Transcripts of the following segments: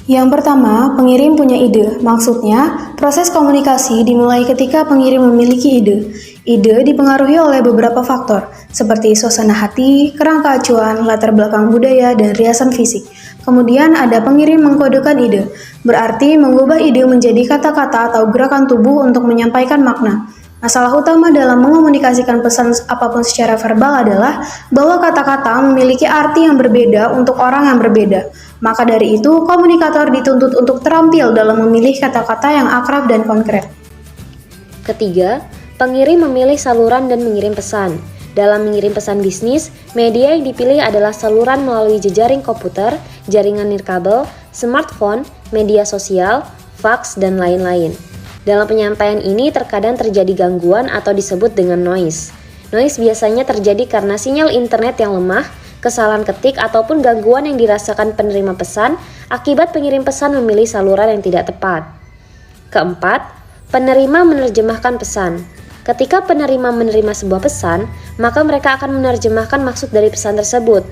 Yang pertama, pengirim punya ide. Maksudnya, proses komunikasi dimulai ketika pengirim memiliki ide. Ide dipengaruhi oleh beberapa faktor, seperti suasana hati, kerangka acuan, latar belakang budaya, dan riasan fisik. Kemudian ada pengirim mengkodekan ide, berarti mengubah ide menjadi kata-kata atau gerakan tubuh untuk menyampaikan makna. Masalah utama dalam mengomunikasikan pesan apapun secara verbal adalah bahwa kata-kata memiliki arti yang berbeda untuk orang yang berbeda. Maka dari itu, komunikator dituntut untuk terampil dalam memilih kata-kata yang akrab dan konkret. Ketiga, pengirim memilih saluran dan mengirim pesan. Dalam mengirim pesan bisnis, media yang dipilih adalah saluran melalui jejaring komputer, jaringan nirkabel, smartphone, media sosial, fax, dan lain-lain. Dalam penyampaian ini terkadang terjadi gangguan atau disebut dengan noise. Noise biasanya terjadi karena sinyal internet yang lemah, kesalahan ketik, ataupun gangguan yang dirasakan penerima pesan akibat pengirim pesan memilih saluran yang tidak tepat. Keempat, penerima menerjemahkan pesan. Ketika penerima menerima sebuah pesan, maka mereka akan menerjemahkan maksud dari pesan tersebut.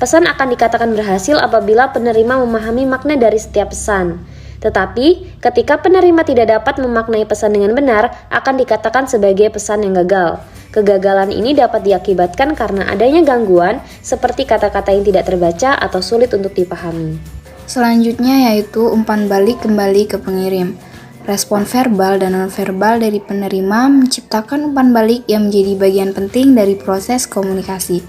Pesan akan dikatakan berhasil apabila penerima memahami makna dari setiap pesan. Tetapi, ketika penerima tidak dapat memaknai pesan dengan benar, akan dikatakan sebagai pesan yang gagal. Kegagalan ini dapat diakibatkan karena adanya gangguan, seperti kata-kata yang tidak terbaca atau sulit untuk dipahami. Selanjutnya yaitu umpan balik kembali ke pengirim. Respon verbal dan nonverbal dari penerima menciptakan umpan balik yang menjadi bagian penting dari proses komunikasi.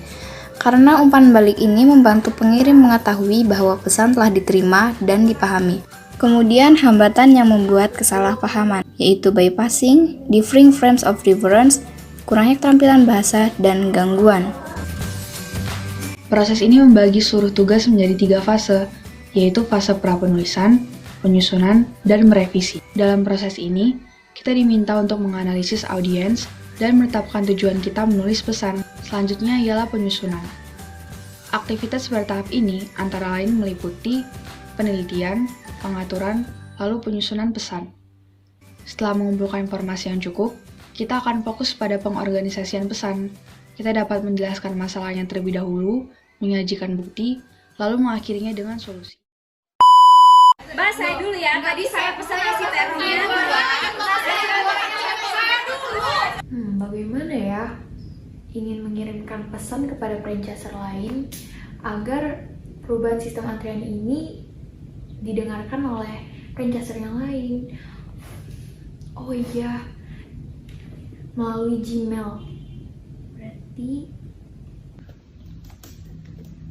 Karena umpan balik ini membantu pengirim mengetahui bahwa pesan telah diterima dan dipahami. Kemudian hambatan yang membuat kesalahpahaman, yaitu bypassing, differing frames of reference, kurangnya keterampilan bahasa, dan gangguan. Proses ini membagi seluruh tugas menjadi 3 fase, yaitu fase prapenulisan, penyusunan, dan merevisi. Dalam proses ini, kita diminta untuk menganalisis audiens dan menetapkan tujuan kita menulis pesan. Selanjutnya ialah penyusunan. Aktivitas bertahap ini antara lain meliputi penelitian, pengaturan, lalu penyusunan pesan. Setelah mengumpulkan informasi yang cukup, kita akan fokus pada pengorganisasian pesan. Kita dapat menjelaskan masalahnya terlebih dahulu, menyajikan bukti, lalu mengakhirinya dengan solusi. Mbak, saya dulu ya. Tadi saya pesan nasi terongnya 2. Bagaimana ya ingin mengirimkan pesan kepada franchiser lain agar perubahan sistem antrian ini didengarkan oleh franchiser yang lain? Oh iya, melalui Gmail. Berarti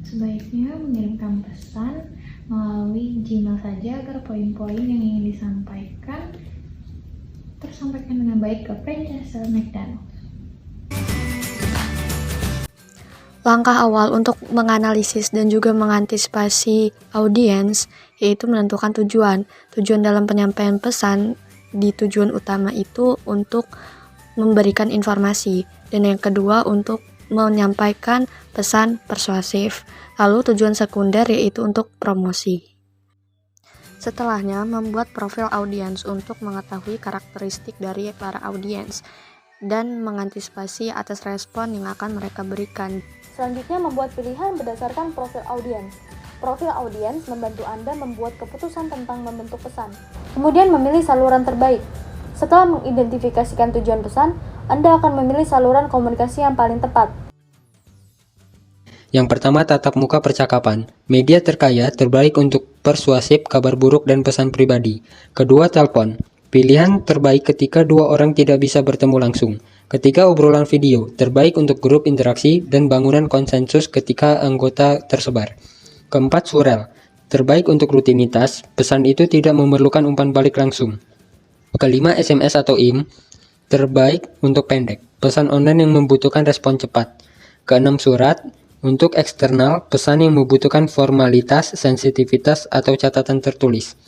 sebaiknya mengirimkan pesan melalui Gmail saja agar poin-poin yang ingin disampaikan tersampaikan dengan baik ke franchiser McDonald's. Langkah awal untuk menganalisis dan juga mengantisipasi audiens yaitu menentukan tujuan. Tujuan dalam penyampaian pesan di tujuan utama itu untuk memberikan informasi, dan yang kedua untuk menyampaikan pesan persuasif. Lalu tujuan sekunder yaitu untuk promosi. Setelahnya membuat profil audiens untuk mengetahui karakteristik dari para audiens dan mengantisipasi atas respon yang akan mereka berikan. Selanjutnya membuat pilihan berdasarkan profil audiens. Profil audiens membantu Anda membuat keputusan tentang membentuk pesan. Kemudian memilih saluran terbaik. Setelah mengidentifikasikan tujuan pesan, Anda akan memilih saluran komunikasi yang paling tepat. Yang pertama, tatap muka percakapan. Media terkaya terbaik untuk persuasif, kabar buruk, dan pesan pribadi. Kedua, telepon. Pilihan terbaik ketika 2 orang tidak bisa bertemu langsung. Ketiga, obrolan video. Terbaik untuk grup interaksi dan bangunan konsensus ketika anggota tersebar. Keempat, surel. Terbaik untuk rutinitas. Pesan itu tidak memerlukan umpan balik langsung. Kelima, SMS atau IM. Terbaik untuk pendek. Pesan online yang membutuhkan respon cepat. Keenam, surat. Untuk eksternal, pesan yang membutuhkan formalitas, sensitivitas, atau catatan tertulis.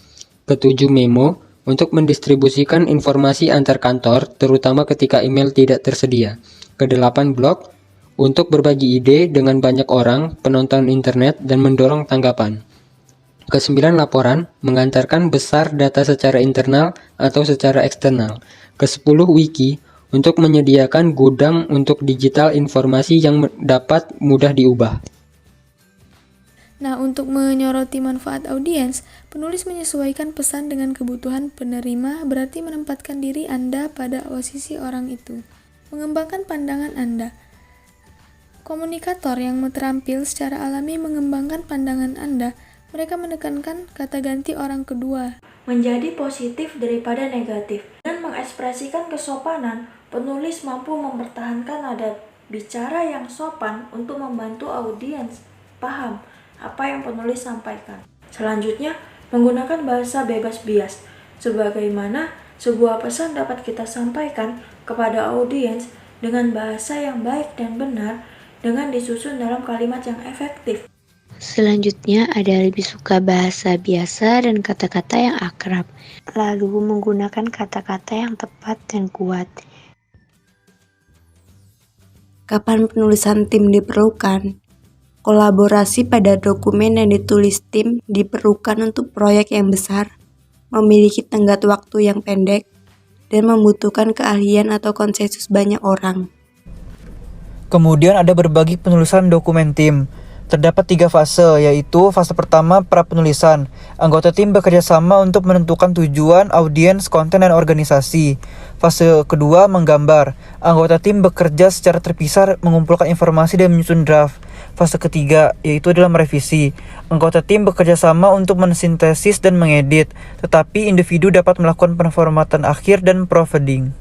Ketujuh, memo. Untuk mendistribusikan informasi antar kantor, terutama ketika email tidak tersedia. Kedelapan, blog. Untuk berbagi ide dengan banyak orang, penonton internet, dan mendorong tanggapan. Kesembilan, laporan. Mengantarkan besar data secara internal atau secara eksternal. Kesepuluh, wiki. Untuk menyediakan gudang untuk digital informasi yang dapat mudah diubah. Nah, untuk menyoroti manfaat audiens, Penulis menyesuaikan pesan dengan kebutuhan penerima berarti menempatkan diri Anda pada posisi orang itu. Mengembangkan pandangan Anda. Komunikator yang terampil secara alami mengembangkan pandangan Anda. Mereka menekankan kata ganti orang kedua. Menjadi positif daripada negatif. Dengan mengekspresikan kesopanan, penulis mampu mempertahankan nada bicara yang sopan untuk membantu audiens paham apa yang penulis sampaikan. Selanjutnya, menggunakan bahasa bebas bias. Sebagaimana sebuah pesan dapat kita sampaikan kepada audiens dengan bahasa yang baik dan benar dengan disusun dalam kalimat yang efektif. Selanjutnya ada lebih suka bahasa biasa dan kata-kata yang akrab, lalu menggunakan kata-kata yang tepat dan kuat. Kapan penulisan tim diperlukan? Kolaborasi pada dokumen yang ditulis tim diperlukan untuk proyek yang besar, memiliki tenggat waktu yang pendek, dan membutuhkan keahlian atau konsensus banyak orang. Kemudian ada berbagi penulisan dokumen tim. Terdapat 3 fase, yaitu fase pertama pra-penulisan. Anggota tim bekerja sama untuk menentukan tujuan, audiens, konten, dan organisasi. Fase kedua menggambar. Anggota tim bekerja secara terpisah mengumpulkan informasi dan menyusun draft. Fase ketiga, yaitu adalah merevisi. Anggota tim bekerja sama untuk mensintesis dan mengedit, tetapi individu dapat melakukan penformatan akhir dan proofreading.